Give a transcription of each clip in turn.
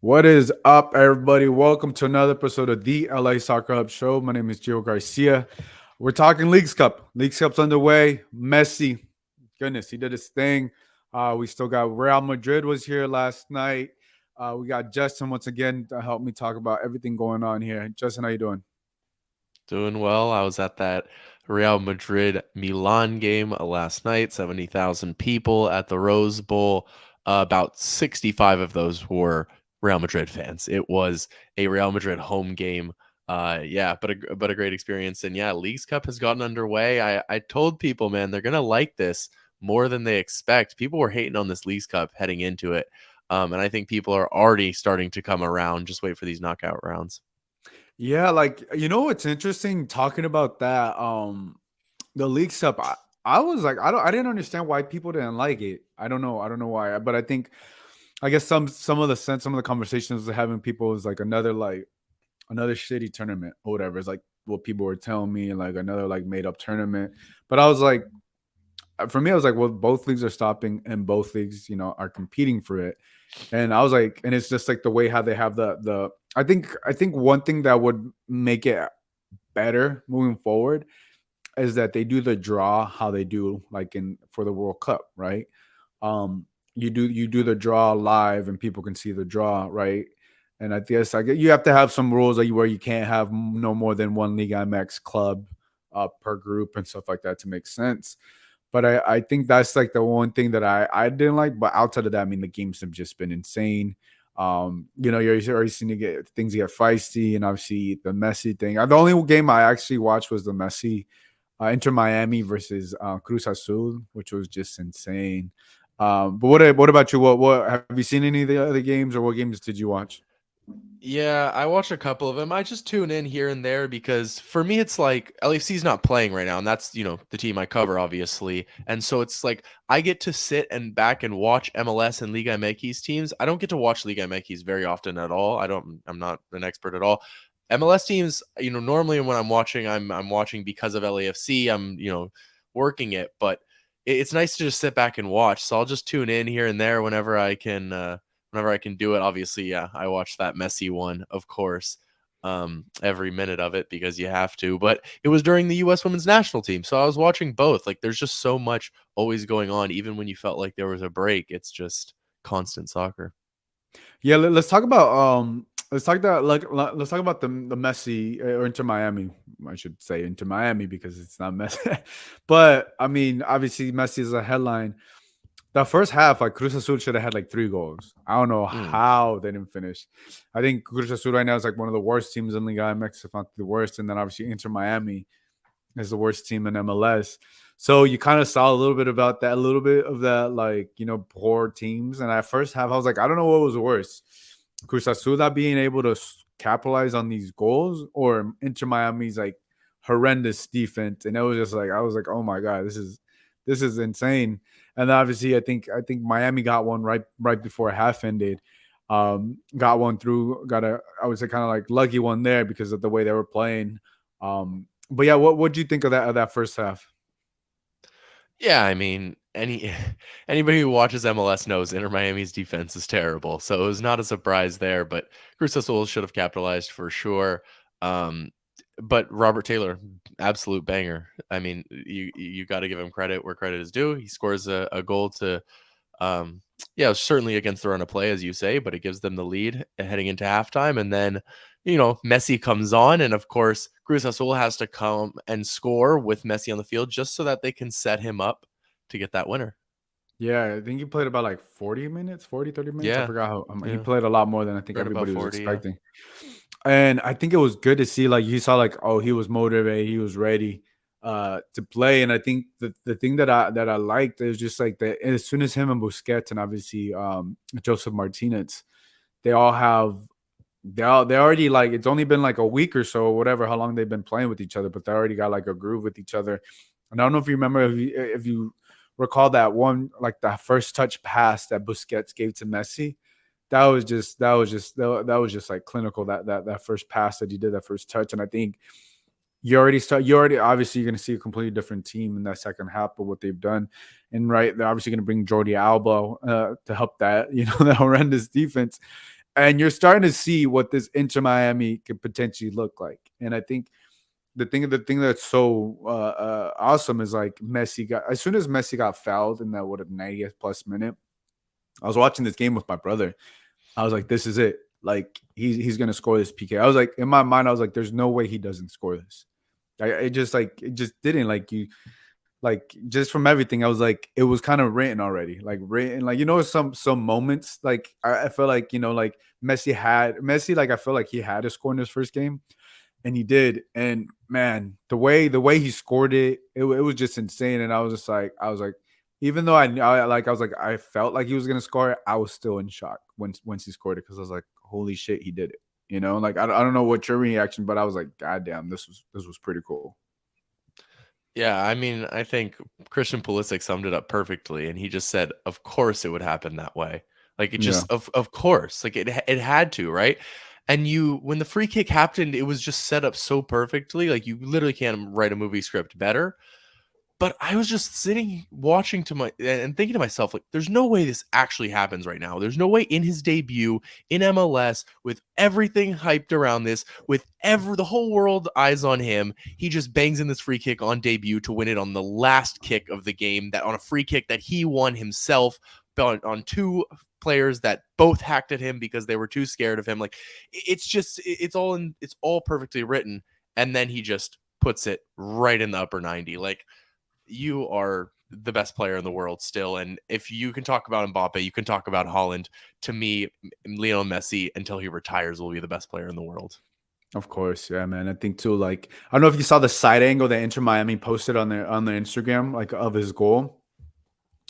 What is up, everybody? Welcome to another episode of the LA Soccer Hub Show. My name is Gio Garcia. We're talking Leagues Cup. Leagues Cup's underway. Messi, goodness, he did his thing. We still got Real Madrid was here last night. We got Justin once again to help me talk about everything going on here. Justin, how you doing? Doing well. I was at that Real Madrid Milan game last night. 70,000 people at the Rose Bowl. About 65 of those were Real Madrid fans. It was a Real Madrid home game. Yeah, but a great experience. And yeah, Leagues Cup has gotten underway. I told people, man, they're gonna like this more than they expect. People were hating on this Leagues Cup heading into it, and I think people are already starting to come around. Just wait for these knockout rounds. Yeah, like what's interesting talking about that. The League Cup. I was like, I didn't understand why people didn't like it. I don't know why, but I guess some of the conversations we're having people was like another shitty tournament or whatever. It's like what people were telling me, like another like made up tournament. But I was like, for me, I was like, well, both leagues are stopping and both leagues, are competing for it. And I was like, and it's just like the way how they have the. I think one thing that would make it better moving forward is that they do the draw how they do like in for the World Cup, right? You do the draw live and people can see the draw, right? And I guess you have to have some rules like where you can't have no more than one League MX club per group and stuff like that to make sense. But I think that's like the one thing that I didn't like. But outside of that, I mean, the games have just been insane. You're already seeing things get feisty, and obviously the Messi thing. The only game I actually watched was the Messi Inter Miami versus Cruz Azul, which was just insane. But what about you? What have you seen any of the other games, or what games did you watch? Yeah, I watch a couple of them. I just tune in here and there because for me, it's like LAFC's not playing right now, and that's the team I cover, obviously. And so it's like I get to sit and back and watch MLS and Liga MX teams. I don't get to watch Liga MX very often at all. I'm not an expert at all. MLS teams, normally when I'm watching, I'm watching because of LAFC. I'm working it, but it's nice to just sit back and watch. So I'll just tune in here and there whenever I can. Whenever I can do it. Obviously, yeah, I watched that Messi one, of course, every minute of it because you have to. But it was during the U.S. Women's National Team, so I was watching both. Like, there's just so much always going on, even when you felt like there was a break. It's just constant soccer. Yeah, let's talk about let's talk about the Messi or Inter Miami. I should say Inter Miami because it's not Messi, but I mean, obviously Messi is a headline. The first half, like Cruz Azul should have had like 3 goals. I don't know Mm. how they didn't finish. I think Cruz Azul right now is like one of the worst teams in Liga MX, if not the worst. And then obviously Inter Miami is the worst team in MLS. So you kind of saw a little bit about that, a little bit of that, like poor teams. And at first half, I was like, I don't know what was worse, Cruz Azul not being able to capitalize on these goals, or Inter Miami's like horrendous defense. And it was just like I was like, oh my god, this is insane. And obviously, I think Miami got one right before half ended. Got one through. Got a I would say kind of like lucky one there because of the way they were playing. But yeah, what do you think of that first half? Yeah, I mean, anybody who watches MLS knows Inter Miami's defense is terrible, so it was not a surprise there. But Cruz Azul should have capitalized for sure. Um, but Robert Taylor, absolute banger. I mean, you got to give him credit where credit is due. He scores a goal to, yeah, certainly against the run of play, as you say, but it gives them the lead heading into halftime, and then. Messi comes on, and of course, Cruz Azul has to come and score with Messi on the field just so that they can set him up to get that winner. Yeah, I think he played about like 40 minutes, 40, 30 minutes. I Yeah, forgot how he yeah, played a lot more than I think right above everybody was 40. Yeah. expecting. And I think it was good to see like you saw like, oh, he was motivated, he was ready to play. And I think the thing that I liked is just like that as soon as him and Busquets and obviously Joseph Martinez, they all have they already like it's only been like a week or so or whatever how long they've been playing with each other, but they already got like a groove with each other. And I don't know if you remember if you recall that one like that first touch pass that Busquets gave to Messi. That was just like clinical, that first pass that he did, that first touch. And I think you already obviously you're going to see a completely different team in that second half of what they've done. And right, they're obviously going to bring Jordi Alba to help that that horrendous defense. and you're starting to see what this Inter Miami could potentially look like. And I think the thing that's so awesome is like Messi got as soon as Messi got fouled in that 90th plus minute. I was watching this game with my brother. I was like, this is it. Like he's gonna score this PK. I was like, in my mind, I was like, there's no way he doesn't score this. It just didn't like you like just from everything. I was like, it was kind of written already, like written, like some moments like I felt like like Messi like I feel like he had to score in his first game, and he did. And man, the way he scored it was just insane. And I was like, even though I was like I felt like he was gonna score it, I was still in shock once he scored it because I was like, holy shit, he did it. Like I don't know what your reaction, but I was like, god damn, this was pretty cool. Yeah, I mean, I think Christian Pulisic summed it up perfectly, and he just said, "Of course, it would happen that way. Like it Yeah, just of course, like it had to, right?" And when the free kick happened, it was just set up so perfectly. Like you literally can't write a movie script better. But I was just sitting watching to my and thinking to myself, like, there's no way this actually happens right now. There's no way in his debut in MLS with everything hyped around this, with the whole world eyes on him, he just bangs in this free kick on debut to win it on the last kick of the game, that on a free kick that he won himself on two players that both hacked at him because they were too scared of him. Like it's all perfectly written, and then he just puts it right in the upper 90. Like you are the best player in the world still. And if you can talk about Mbappe, you can talk about Holland. To me, Lionel Messi, until he retires, will be the best player in the world. of course. Yeah, man. I think too. Like I don't know if you saw the side angle that Inter Miami posted on their Instagram, like of his goal,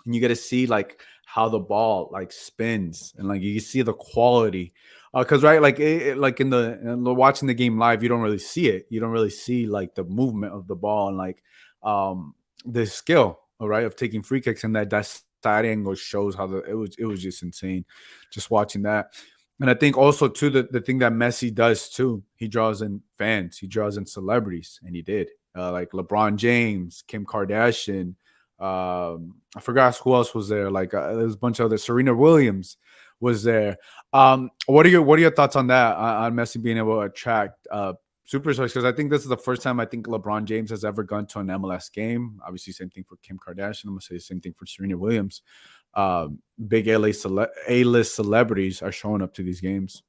and you get to see like how the ball like spins and like you can see the quality because right like like watching the game live, you don't really see it, you don't really see like the movement of the ball and like um the skill, all right, of taking free kicks, and that side angle shows how it was just insane just watching that. And I think also too the thing that Messi does too, he draws in fans, he draws in celebrities, and he did like LeBron James, Kim Kardashian, I forgot who else was there. Like there was a bunch of other. Serena Williams was there. What are your thoughts on that? On Messi being able to attract superstars? Because I think this is the first time I think LeBron James has ever gone to an MLS game. Obviously, same thing for Kim Kardashian. I'm gonna say the same thing for Serena Williams. Big A-list celebrities are showing up to these games.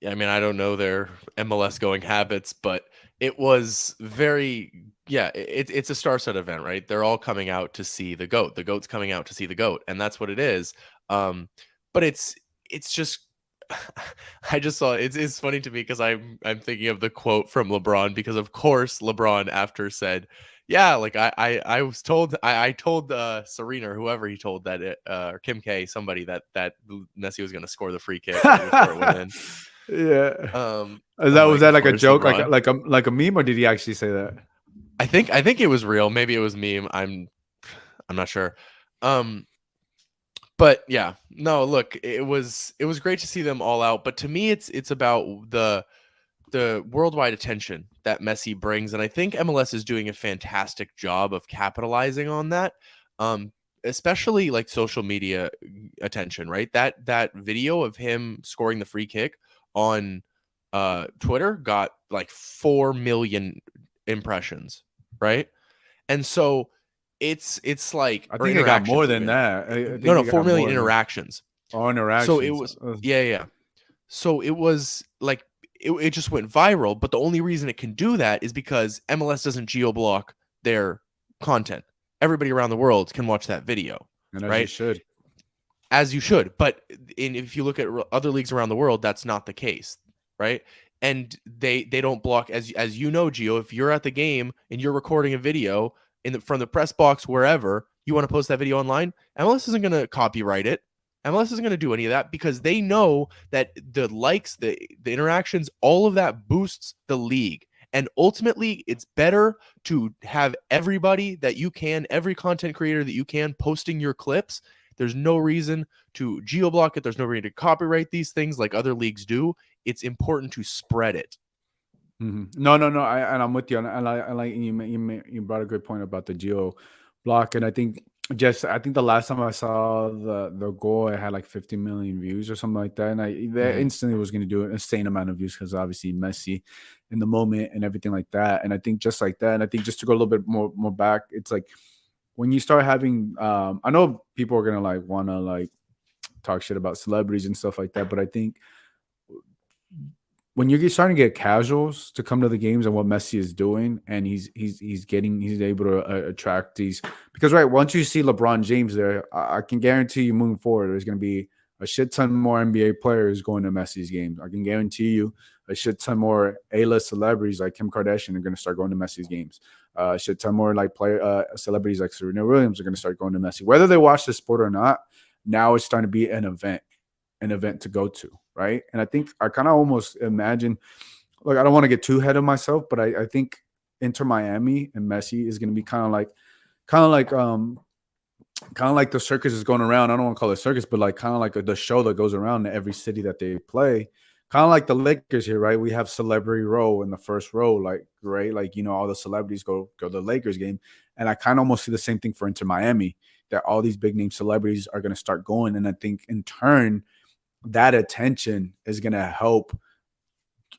Yeah, I mean, I don't know their MLS going habits, but it was very, yeah, it's a star set event, right? They're all coming out to see the GOAT. The GOAT's coming out to see the GOAT, and that's what it is. Um, but it's just I just saw it's funny to me because I'm thinking of the quote from LeBron, because of course LeBron after said, yeah, like I was told, I told Serena or whoever he told that or Kim K, somebody that Messi was going to score the free kick right before it went in. Yeah. Is that I'm was like, that of like a course joke, LeBron. like a meme, or did he actually say that? I think it was real. Maybe it was meme. I'm not sure. Um, but yeah, no, look, it was great to see them all out. But to me, it's about the worldwide attention that Messi brings, and I think MLS is doing a fantastic job of capitalizing on that. Um, Especially like social media attention, right? That video of him scoring the free kick on Twitter got like 4 million impressions, right? And so it's like, I or think it got more interactions than even. that. I No, think no, it 4 got million more than interactions. all So it interactions. was, yeah, yeah. So it was like it just went viral, but the only reason it can do that is because MLS doesn't geo block their content. Everybody around the world can watch that video, And as you right? should. As you should. But if you look at other leagues around the world, that's not the case, right? And they don't block, as you know, Gio. If you're at the game and you're recording a video from the press box wherever you want to post that video online, MLS isn't going to copyright it. MLS isn't going to do any of that because they know that the likes, the interactions, all of that boosts the league. And ultimately, it's better to have everybody that you can, every content creator that you can, posting your clips. There's no reason to geo-block it. There's no reason to copyright these things like other leagues do. It's important to spread it. No, no, no. And I'm with you. And I like you brought a good point about the geo block, and I think just I think the last time I saw the goal, it had like 50 million views or something like that, and I that Mhm. instantly was going to do an insane amount of views because obviously Messi in the moment and everything like that. And I think just like that, and I think just to go a little bit more back, it's like when you start having, I know people are gonna like want to like talk shit about celebrities and stuff like that, but I think when you're starting to get casuals to come to the games and what Messi is doing, and he's able to attract these, because right once you see LeBron James there, I can guarantee you moving forward there's going to be a shit ton more NBA players going to Messi's games. I can guarantee you a shit ton more A-list celebrities like Kim Kardashian are going to start going to Messi's games. A shit ton more like player celebrities like Serena Williams are going to start going to Messi, whether they watch the sport or not. Now it's starting to be an event to go to, right? And I think I kind of almost imagine, like, I don't want to get too ahead of myself, but I think Inter Miami and Messi is going to be kind of like, kind of like the circus is going around. I don't want to call it circus, but like kind of like the show that goes around in every city that they play. Kind of like the Lakers here, right? We have celebrity row in the first row, like right, like all the celebrities go to the Lakers game, and I kind of almost see the same thing for Inter Miami, that all these big name celebrities are going to start going, and I think in turn that attention is going to help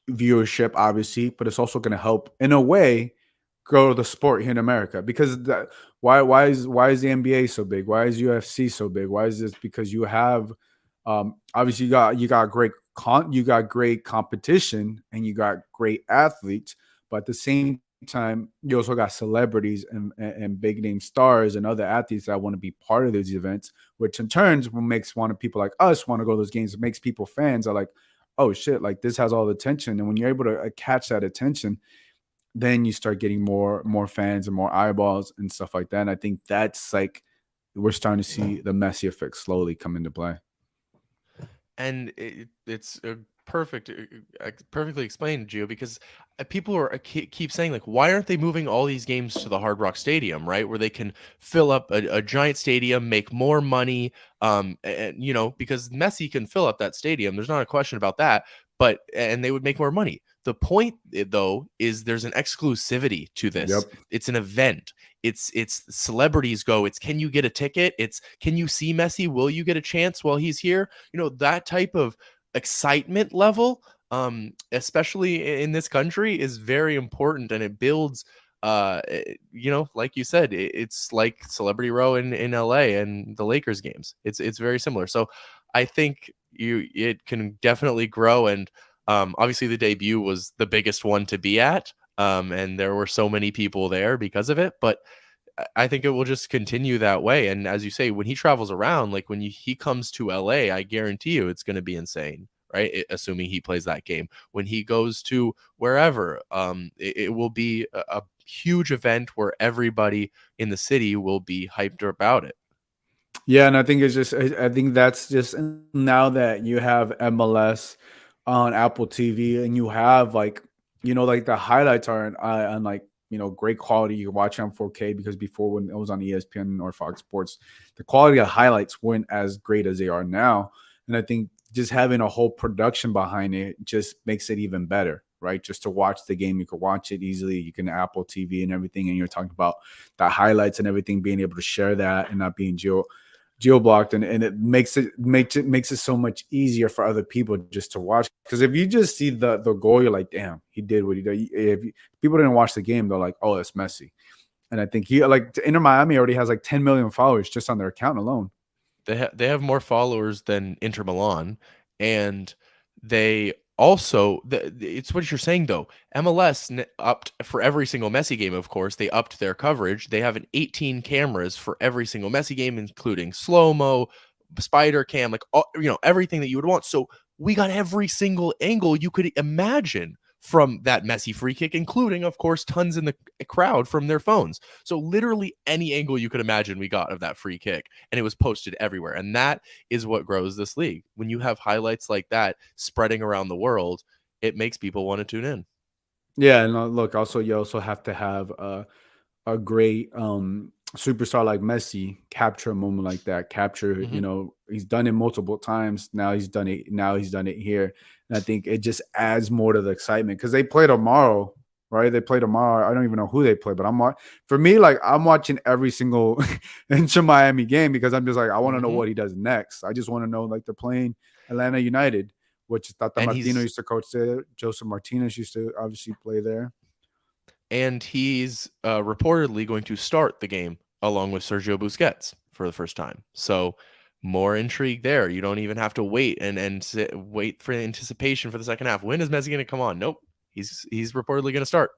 viewership, obviously, but it's also going to help in a way grow the sport here in America. Because why is the NBA so big? Why is UFC so big? Why is this? Because you have obviously you got you got great competition and you got great athletes, but at the same time you also got celebrities and big name stars and other athletes that want to be part of these events, which in turns will makes want of people like us want to go to those games. It makes people fans are like, oh shit, like this has all the attention. And when you're able to catch that attention, then you start getting more fans and more eyeballs and stuff like that. And I think that's like we're starting to see the Messi effect slowly come into play. And it's a perfectly explained, Gio, because people are keep saying like, why aren't they moving all these games to the Hard Rock Stadium, right, where they can fill up a giant stadium, make more money, and because Messi can fill up that stadium, there's not a question about that, but and they would make more money. The point, though, is there's an exclusivity to this. Yep. It's an event. It's celebrities go. It's, can you get a ticket? It's, can you see Messi? Will you get a chance while he's here? That type of excitement level, especially in this country, is very important, and it builds, like you said, it's like Celebrity Row in LA and the Lakers games. It's very similar. So I think it can definitely grow. And obviously the debut was the biggest one to be at, and there were so many people there because of it. But I think it will just continue that way. And as you say, when he travels around, like when he comes to LA, I guarantee you it's going to be insane, right? Assuming he plays that game. When he goes to wherever, it will be a huge event where everybody in the city will be hyped about it. Yeah, and I think it's just I think that's just now that you have MLS on Apple TV and you have like like the highlights are on like great quality. You can watch it on 4K because before when it was on ESPN or Fox Sports, the quality of highlights weren't as great as they are now. And I think just having a whole production behind it just makes it even better, right? Just to watch the game, you can watch it easily. You can Apple TV and everything, and you're talking about the highlights and everything, being able to share that and not being geo blocked, and it makes it so much easier for other people just to watch. Because if you just see the goal, you're like, damn, he did what he did. If people didn't watch the game, they're like, oh, it's Messi. And I think he like Inter Miami already has like 10 million followers just on their account alone. They have more followers than Inter Milan, and they also, it's what you're saying though. MLS upped for every single Messi game. Of course, they upped their coverage. They have an 18 cameras for every single Messi game, including slow mo, spider cam, like everything that you would want. So we got every single angle you could imagine from that Messi free kick, including, of course, tons in the crowd from their phones. So literally any angle you could imagine we got of that free kick, and it was posted everywhere. And that is what grows this league. When you have highlights like that spreading around the world, it makes people want to tune in. Yeah, and look, also you also have to have a great superstar like Messi capture a moment like that. Capture, Hmm. he's done it multiple times. Now he's done it. Now he's done it here, and I think it just adds more to the excitement because they play tomorrow, right? They play tomorrow. I don't even know who they play, but for me, like I'm watching every single Inter Miami game because I'm just like I want to know Hmm. what he does next. I just want to know like they're playing Atlanta United, which Tata And Martino he's used to coach there. Joseph Martinez used to obviously play there. reportedly going to start the game along with Sergio Busquets for the first time. So more intrigue there. You don't even have to wait wait for anticipation for the second half. When is Messi going to come on? Nope. He's reportedly going to start.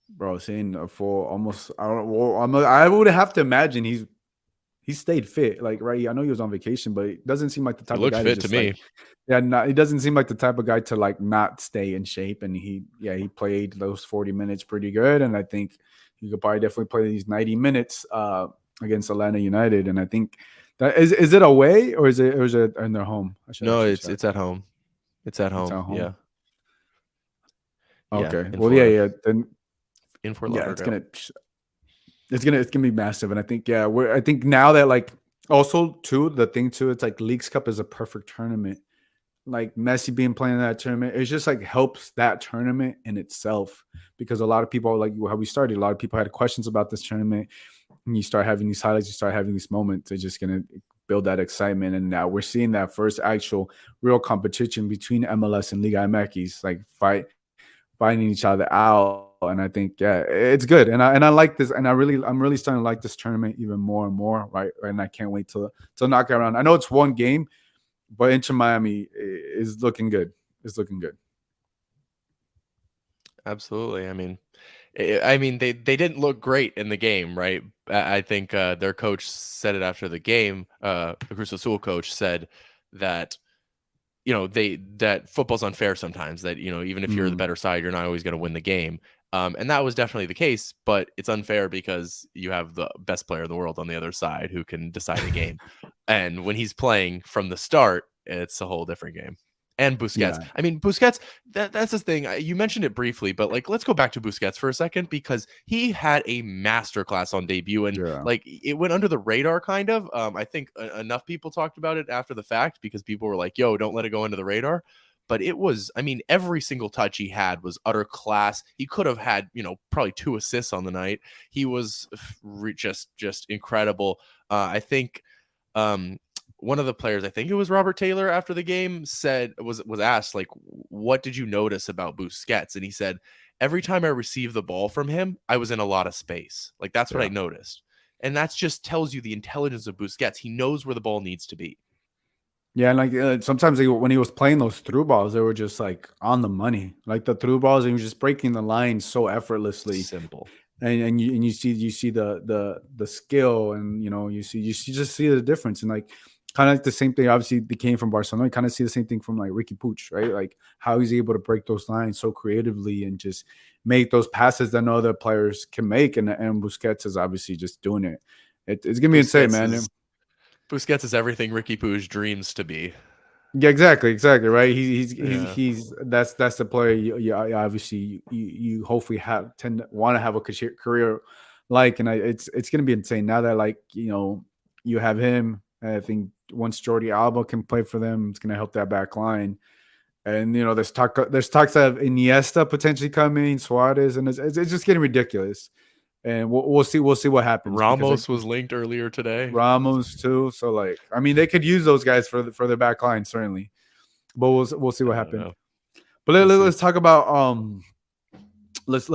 Bro, seeing a full almost I don't know. I would have to imagine he stayed fit. Like, right, I know he was on vacation, but it doesn't seem like the He type of looked guy to fit to just like, me. yeah, not, he doesn't seem like the type of guy to like not stay in shape. And he played those 40 minutes pretty good. And I think he could probably definitely play these 90 minutes against Atlanta United. And I think that is it away or is it in their home? I No, should it's check. it's at home. It's at It's home. at Yeah. home. Yeah. Okay. In Well, yeah, Florida. yeah. Then In Fort yeah, Lauderdale. it's gonna be massive. And I think I think now that like also too the thing too, it's like Leagues Cup is a perfect tournament. Like Messi being playing in that tournament, it just like helps that tournament in itself because a lot of people like how we started. A lot of people had questions about this tournament, and you start having these highlights, you start having these moments. It's just gonna build that excitement, and now we're seeing that first actual real competition between MLS and Liga MX, like finding each other out. And I think it's good, and I like this, and I'm really starting to like this tournament even more and more, right? And I can't wait to knock it around. I know it's one game, but Inter Miami is looking good. It's looking good. Absolutely. I mean, they didn't look great in the game, right? I think their coach said it after the game. The Cruz Azul coach said that they that football's unfair sometimes. That even if you're the Mm, better side, you're not always going to win the game. And that was definitely the case. But it's unfair because you have the best player in the world on the other side who can decide a game. And when he's playing from the start, it's a whole different game. And Busquets. yeah, I mean, Busquets. That's the thing. You mentioned it briefly, but like, let's go back to Busquets for a second because he had a masterclass on debut, and yeah, like it went under the radar kind of. I think enough people talked about it after the fact because people were like, "Yo, don't let it go under the radar." But it was, I mean, every single touch he had was utter class. He could have had, probably 2 assists on the night. He was just incredible. I think um one of the players, I think it was Robert Taylor, after the game said was asked like, what did you notice about Busquets? And he said, every time I received the ball from him, I was in a lot of space. Like that's what I yeah. noticed. And that just tells you the intelligence of Busquets. He knows where the ball needs to be. Yeah, and like sometimes when he was playing those through balls, they were just like on the money, like the through balls, and he was just breaking the line so effortlessly. Simple. And you see the skill, and you just see the difference, and like kind of like the same thing. Obviously, they came from Barcelona. You kind of see the same thing from like Ricky Puig, right? Like how he's able to break those lines so creatively and just make those passes that no other players can make. And Busquets is obviously just doing it. It's gonna be insane, Busquets man. is Busquets is everything Ricky Puig dreams to be. Yeah, exactly, right. Yeah. He's that's the player you obviously you hopefully tend to want to have a career like, and it's gonna be insane now that like you have him. I think once Jordi Alba can play for them, it's gonna help that back line. And there's talks of Iniesta potentially coming, Suarez, and it's just getting ridiculous. And we'll see what happens because Ramos was linked earlier today. Ramos too. So like, I mean, they could use those guys for their back line certainly, but we'll see I what don't happens. know. But We'll see. let's talk about let's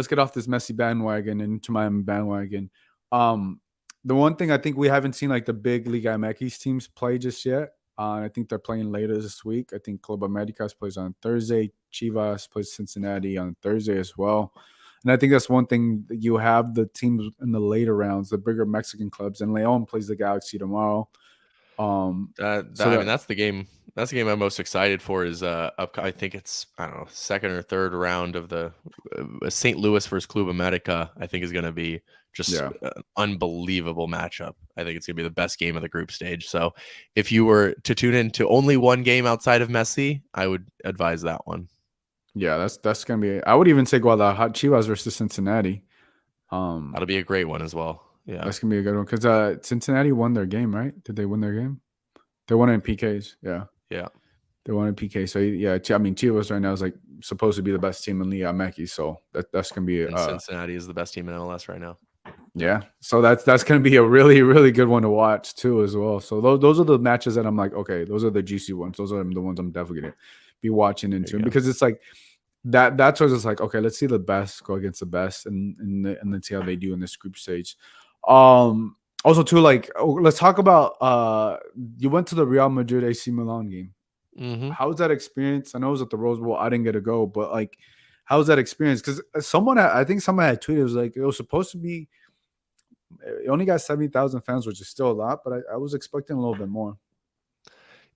get off this Messi bandwagon and into my bandwagon. Um, the one thing I think we haven't seen like the big Liga MX teams play just yet. I think they're playing later this week. I think Club Americas plays on Thursday. Chivas plays Cincinnati on Thursday as well. And I think that's one thing that you have the teams in the later rounds, the bigger Mexican clubs, and Leon plays the Galaxy tomorrow. So I mean, that that's the game. That's the game I'm most excited for. Is I think it's, I don't know, second or third round of the St. Louis versus Club America. I think is going to be just yeah. an unbelievable matchup. I think it's going to be the best game of the group stage. So, if you were to tune in to only one game outside of Messi, I would advise that one. Yeah, that's gonna be. I would even say Guadalajara Chivas versus Cincinnati. That'll be a great one as well. Yeah, That's gonna be a good one because Cincinnati won their game, right? Did they win their game? They won it in PKs. Yeah. yeah. They wanted PK. So yeah, I mean Chivas right now is like supposed to be the best team in Liga MX. So that's gonna be And Cincinnati is the best team in MLS right now. yeah. So that's gonna be a really really good one to watch too as well. So those are the matches that I'm like, okay, those are the juicy ones. Those are the ones I'm definitely gonna be watching There into you go. because it's like that's where it's like, okay, let's see the best go against the best and let's see how they do in this group stage. Also too, like let's talk about you went to the Real Madrid AC Milan game. Mm-hmm. How was that experience? I know it was at the Rose Bowl. I didn't get to go, but like, how was that experience? Because I think someone had tweeted, it was like it was supposed to be. It only got 70,000 fans, which is still a lot, but I was expecting a little bit more.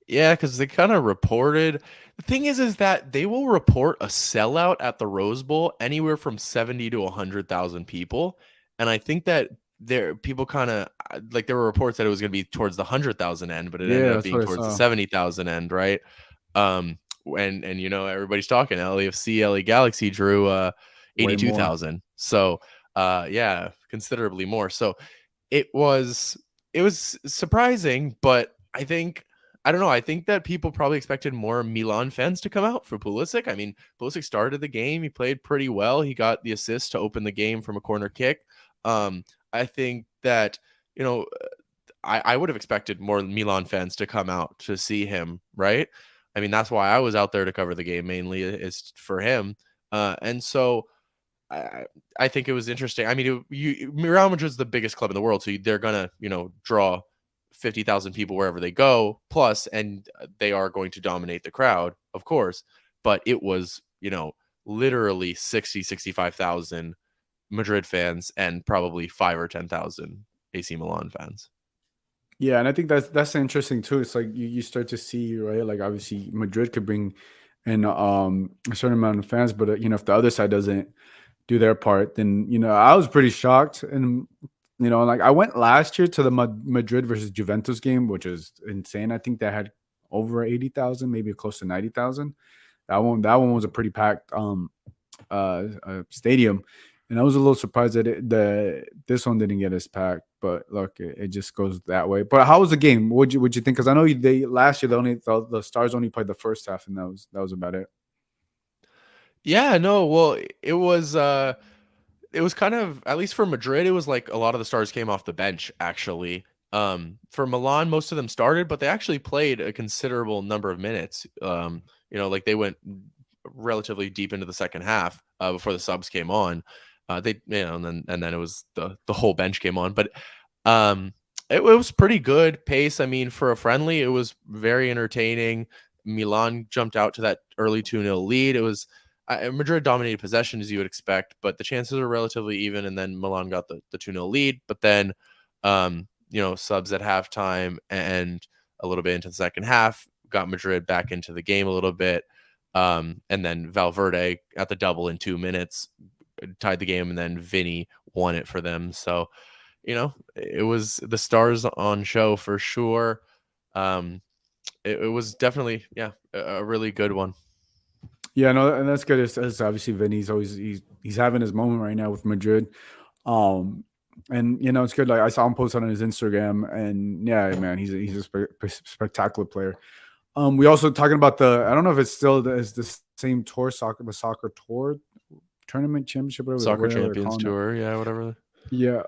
Yeah, because they kind of reported. The thing is that they will report a sellout at the Rose Bowl anywhere from 70 to 100,000 people, and I think that there people kind of like there were reports that it was going to be towards the 100,000 end, but it ended Yeah, up that's being what I towards the saw. 70,000 end, right? Um, and everybody's talking. LAFC, LA Galaxy drew Way more. 82,000, so yeah, considerably more. So it was it was surprising, but I don't know. I think that people probably expected more Milan fans to come out for Pulisic. I mean, Pulisic started the game. He played pretty well. He got the assist to open the game from a corner kick. I think that, you know, I would have expected more Milan fans to come out to see him, right? I mean, that's why I was out there to cover the game mainly is for him. And so I I think it was interesting. I mean, Real Madrid's the biggest club in the world, so they're gonna draw 50,000 people wherever they go. Plus, and they are going to dominate the crowd, of course. But it was literally 65,000 Madrid fans and probably 5 or 10,000 AC Milan fans. Yeah, and I think that's interesting too. It's like you start to see, right? Like obviously Madrid could bring in a certain amount of fans, but if the other side doesn't do their part, then I was pretty shocked. And like I went last year to the Madrid versus Juventus game, which is insane. I think they had over 80,000, maybe close to 90,000. That one was a pretty packed stadium, and I was a little surprised that this one didn't get as packed. But look, it just goes that way. But how was the game? Would you think? Because I know they last year the Stars only played the first half, and that was about it. Yeah, no, well, it was kind of, at least for Madrid, it was like a lot of the stars came off the bench actually. For Milan, most of them started, but they actually played a considerable number of minutes. Like they went relatively deep into the second half before the subs came on. And then it was the whole bench came on, but um, it was pretty good pace. I mean, for a friendly, it was very entertaining. Milan jumped out to that early 2-0 lead. It was Madrid dominated possession as you would expect, but the chances were relatively even. And then Milan got the 2-0 lead. But then, subs at halftime and a little bit into the second half got Madrid back into the game a little bit. And then Valverde at the double in 2 minutes tied the game, and then Vinny won it for them. So, it was the stars on show for sure. It was definitely, yeah, a really good one. Yeah, no, and that's good. It's obviously Vinny's always he's having his moment right now with Madrid. Um, and it's good. Like I saw him post on his Instagram, and yeah, man, he's a spectacular player. We also talking about I don't know if it's still is the same tour the soccer tour tournament championship, Soccer whatever they're Champions calling it. Tour, yeah, whatever. Yeah.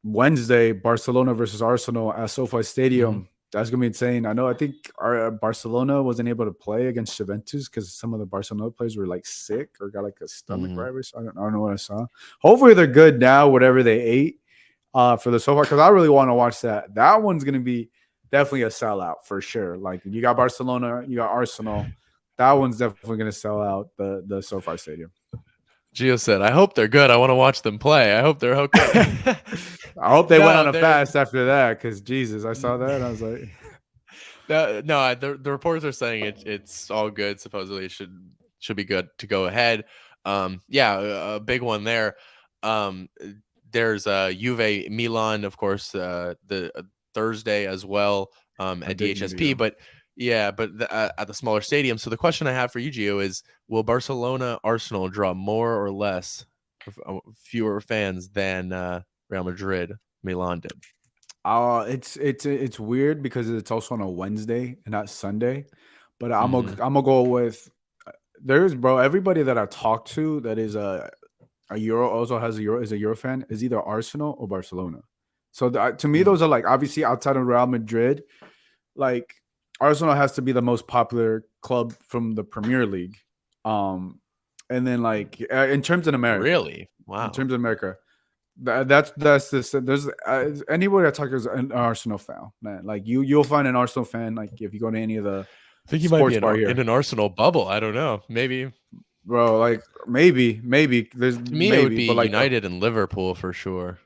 Wednesday, Barcelona versus Arsenal at SoFi Mm-hmm. Stadium. That's gonna be insane. I know. I think our Barcelona wasn't able to play against Juventus because some of the Barcelona players were like sick or got like a stomach Mm-hmm. virus. I don't know what I saw. Hopefully they're good now. Whatever they ate for the SoFi, because I really want to watch that. That one's gonna be definitely a sellout for sure. Like you got Barcelona, you got Arsenal. That one's definitely gonna sell out the SoFi Stadium. Gio said, "I hope they're good. I want to watch them play. I hope they're okay." I hope they went No, on a they're fast after that because Jesus, I saw that and I was like, no. The reporters are saying it's all good. Supposedly, it should be good to go ahead. Yeah, a big one there. Um, there's Juve Milan, of course, the Thursday as well I at did need to DHSP, go. but yeah, but at the smaller stadium. So the question I have for you, Gio, is: will Barcelona Arsenal draw more or less, fewer fans than Real Madrid Milan did? It's weird because it's also on a Wednesday and not Sunday. But I'm gonna Mhm. I'm gonna go with there's bro. Everybody that I talk to that is a Euro also has a Euro is a Euro fan is either Arsenal or Barcelona. So to me, Mm. those are like obviously outside of Real Madrid, like Arsenal has to be the most popular club from the Premier League. Um, and then like in terms of America, Really? in Wow. terms of America, that's this. There's anybody that talks is an Arsenal fan, man. Like you'll find an Arsenal fan like if you go to any of the I think he might be sports bar in here, an Arsenal bubble. I don't know. Maybe bro. Like maybe there's to me it would maybe, be but like United and Liverpool for sure.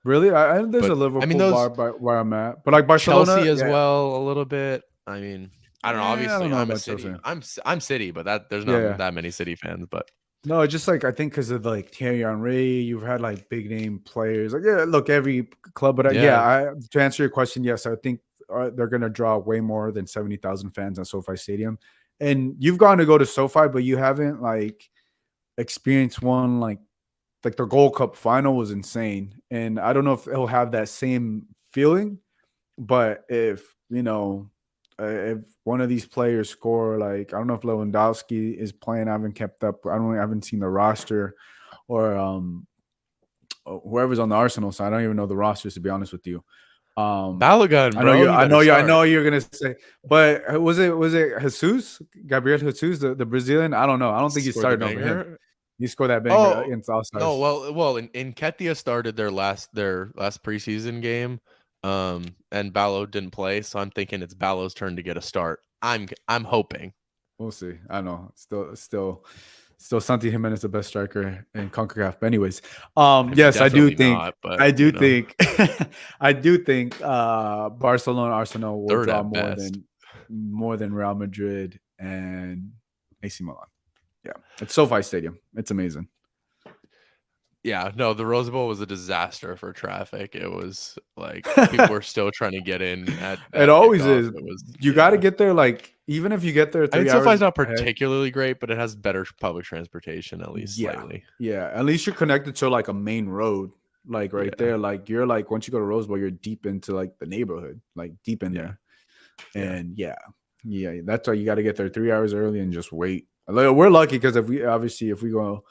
really, there's But a I mean Liverpool those bar by where I'm at, but like Barcelona, Chelsea as yeah, well a little bit. I mean, I don't know. I don't Obviously, know I'm a about city. Chelsea. I'm city, but there's Yeah, not yeah. that many city fans. But No, just like I think because of like Thierry Henry, you've had like big name players. Like yeah, look, every club, but yeah, yeah, to answer your question, yes, I think they're gonna draw way more than 70,000 fans at SoFi Stadium. And you've gone to go to SoFi, but you haven't like experienced one like the Gold Cup final was insane, and I don't know if it'll have that same feeling. But if if one of these players score, like I don't know if Lewandowski is playing, I haven't kept up. I haven't seen the roster or whoever's on the Arsenal side. I don't even know the rosters to be honest with you. Balogun, bro, he I better know you. I start. know you're gonna say, but was it Jesus Gabriel Jesus the Brazilian? I don't know. I don't think you Score the started over him. banger. You scored that banger Oh against All no, Stars. well, in Ketia started their last preseason game, and Ballo didn't play, so I'm thinking it's Ballo's turn to get a start. I'm hoping. We'll see. I know. Still, Santi Jimenez the best striker in CONCACAF. But anyways, I mean, yes, I do definitely think, not, but I do think, I do think, Barcelona, Arsenal will third draw at best. more than Real Madrid and AC Milan. Yeah, it's SoFi Stadium. It's amazing. Yeah, no, the Rose Bowl was a disaster for traffic. It was like people were still trying to get in It at always kickoff. is. It was You got to yeah. get there like even if you get there I mean, 3 hours SoFi's not ahead. particularly great, but it has better public transportation at least Yeah. slightly. Yeah. At least you're connected to like a main road, like right Yeah, there. Like you're like once you go to Roseville, you're deep into like the neighborhood, like deep in yeah, there. yeah. And yeah. Yeah. That's why you got to get there 3 hours early and just wait. Like, we're lucky because if we go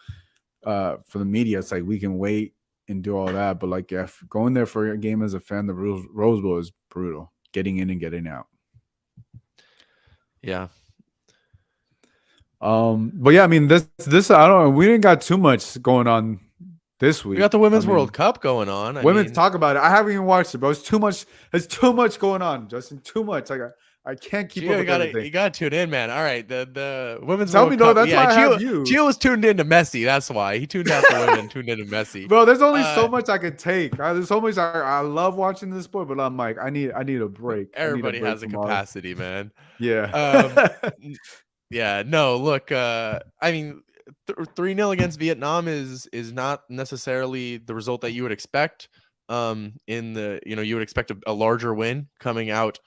for the media, it's like we can wait and do all that. But like if going there for a game as a fan, the Rose Bowl is brutal. Getting in and getting out. Yeah. But yeah, I mean this I don't know. We didn't got too much going on this We got week. the I Women's World mean, Cup going on. I women mean, talk about it. I haven't even watched it, bro. It's too much. It's too much going on, Justin. Too much. Like I can't keep up Gio, with everything. you gotta tune in, man. All right, the Women's Tell me, World no. Cup. That's Yeah, why I have Gio you, Gio was tuned into Messi. That's why he tuned out the women and tuned into Messi. bro. There's only so Uh, much I could take. There's so much I love watching this sport, but I'm like I need a break. I need a everybody break has a from all. capacity, man. Yeah. Um, yeah, no, look, I mean, 3-0 against Vietnam is not necessarily the result that you would expect. In the you would expect a larger win coming out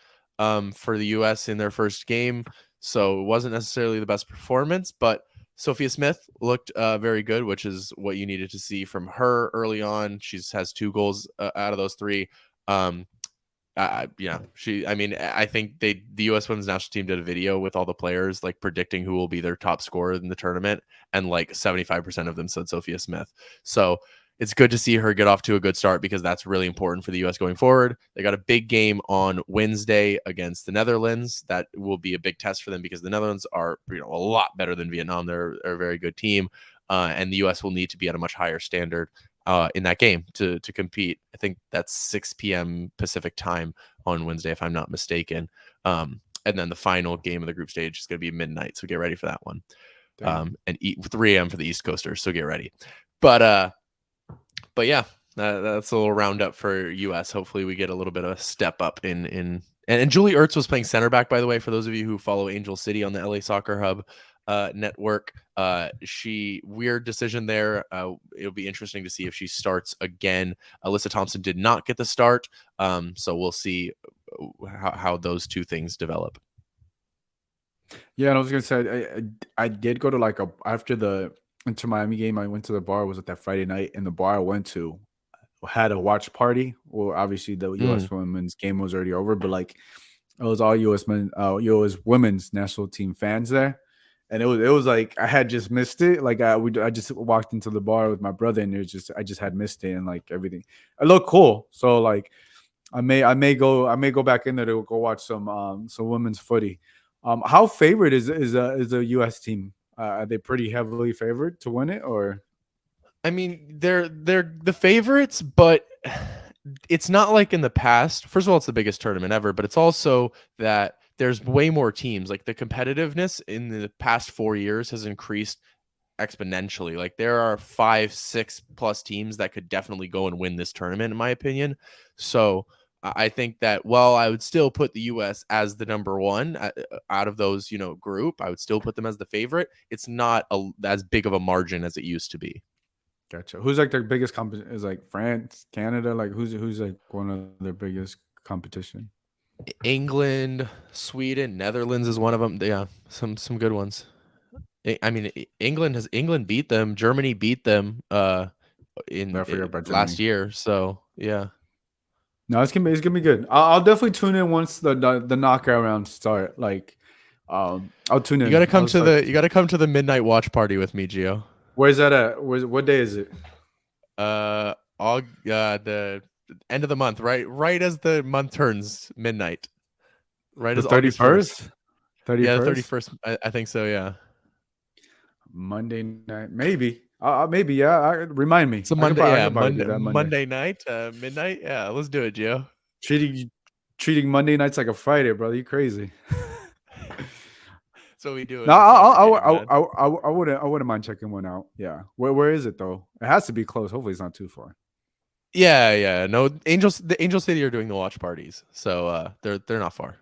for the U.S. in their first game, so it wasn't necessarily the best performance, but Sophia Smith looked very good, which is what you needed to see from her early on. She has 2 goals out of those 3. Yeah, I mean, I think the U.S. Women's National Team did a video with all the players like predicting who will be their top scorer in the tournament, and like 75% of them said Sophia Smith. So it's good to see her get off to a good start because that's really important for the U.S. going forward. They got a big game on Wednesday against the Netherlands. That will be a big test for them because the Netherlands are a lot better than Vietnam. They're a very good team, and the U.S. will need to be at a much higher standard in that game to compete. I think that's 6 p.m. Pacific time on Wednesday, if I'm not mistaken. And then the final game of the group stage is going to be midnight, so get ready for that one. And 3 a.m. for the East Coasters, so get ready. But yeah, that's a little roundup for U.S. Hopefully, we get a little bit of a step up and Julie Ertz was playing center back, by the way, for those of you who follow Angel City on the LA Soccer Hub network. She weird decision there. It'll be interesting to see if she starts again. Alyssa Thompson did not get the start, so we'll see how those two things develop. Yeah, and I was gonna say I did go to like a after the Inter Miami game. I went to the bar. Was it that Friday night? And the bar I went to had a watch party. Well, obviously the Mm, U.S. women's game was already over, but like It was all U.S. men, U.S. women's national team fans there, and it was like I had just missed it. Like I just walked into the bar with my brother, and it was just I just had missed it, and like everything, it looked cool. So like I may go back in there to go watch some women's footy. How favored is a U.S. team? Are they pretty heavily favored to win it, or I mean, they're the favorites, but it's not like in the past. First of all, it's the biggest tournament ever, but it's also that there's way more teams. Like the competitiveness in the past 4 years has increased exponentially. Like there are 5, 6+ teams that could definitely go and win this tournament, in my opinion. So I think that while I would still put the U.S. as the number one out of those, group, I would still put them as the favorite. It's not as big of a margin as it used to be. gotcha? Who's like their biggest competition? Is like France, Canada? Like who's like one of their biggest competition? England, Sweden, Netherlands is one of them. Yeah, some good ones. I mean, England beat them. Germany beat them I forgot about last Germany. year. So yeah, No, it's gonna be good. I'll definitely tune in once the knockout rounds start. Like, I'll tune in. I'll start. you got to come to the midnight watch party with me, Gio. Where's that at? What day is it? The end of the month, right as the month turns midnight, right The as thirty August 1st. first. Yeah, the 31st. 31st. I think so. Yeah, Monday night, maybe. Maybe, yeah. Remind me. so I Monday. can Yeah, probably do Monday that Monday. Monday night, midnight. Yeah, let's do it, Gio. Treating treating Monday nights like a Friday, brother. You crazy? So we do No, as a soccer game, man. I wouldn't mind checking one out. Yeah. Where is it though? It has to be close. Hopefully, it's not too far. Yeah. No, the Angel City are doing the watch parties, so they're not far.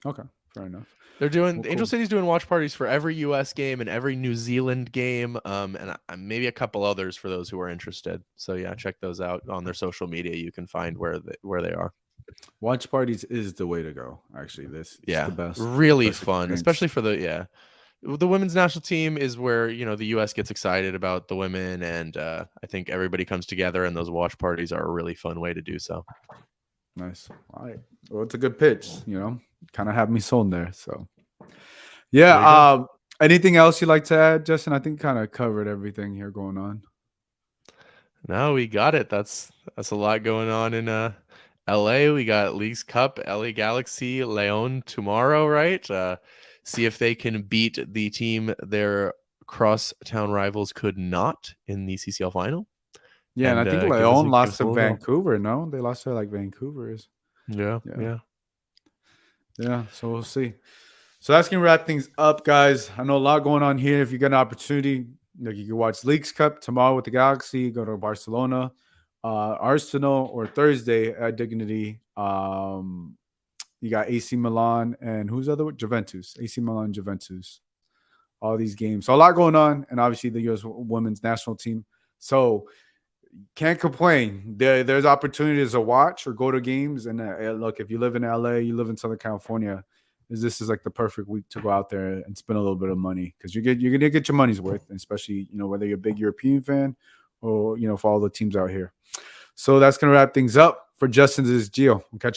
Okay, fair enough. They're doing Well, Angel cool. City's doing watch parties for every U.S. game and every New Zealand game, and maybe a couple others for those who are interested. So yeah, check those out on their social media. You can find where they are. Watch parties is the way to go. Actually, this it's Yeah, the best really best fun, experience. especially for the women's national team is where the U.S. gets excited about the women, and I think everybody comes together, and those watch parties are a really fun way to do so. Nice. All right. Well, it's a good pitch. Kind of have me sold there. So yeah. There you go. Anything else you'd like to add, Justin? I think kind of covered everything here going on. No, we got it. That's a lot going on in LA. We got Leagues Cup, LA Galaxy, Leon tomorrow, right? See if they can beat the team their crosstown rivals could not in the CCL final, Yeah, and I and think give Leon lost us a to little go. Vancouver. No, they lost to like Vancouver's. Yeah, Yeah. yeah. Yeah. So we'll see. So that's gonna wrap things up, guys. I know a lot going on here. If you get an opportunity, like you can watch Leagues Cup tomorrow with the Galaxy, go to Barcelona, Arsenal, or Thursday at Dignity. You got AC Milan and who's the other one? Juventus. AC Milan, Juventus. All these games. So a lot going on, and obviously the U.S. women's national team. So can't complain. There's opportunities to watch or go to games. And look, if you live in LA, you live in Southern California, this is like the perfect week to go out there and spend a little bit of money because you're gonna get your money's worth, especially whether you're a big European fan or for all the teams out here. So that's gonna wrap things up for Justin. This is Gio. We'll catch you guys.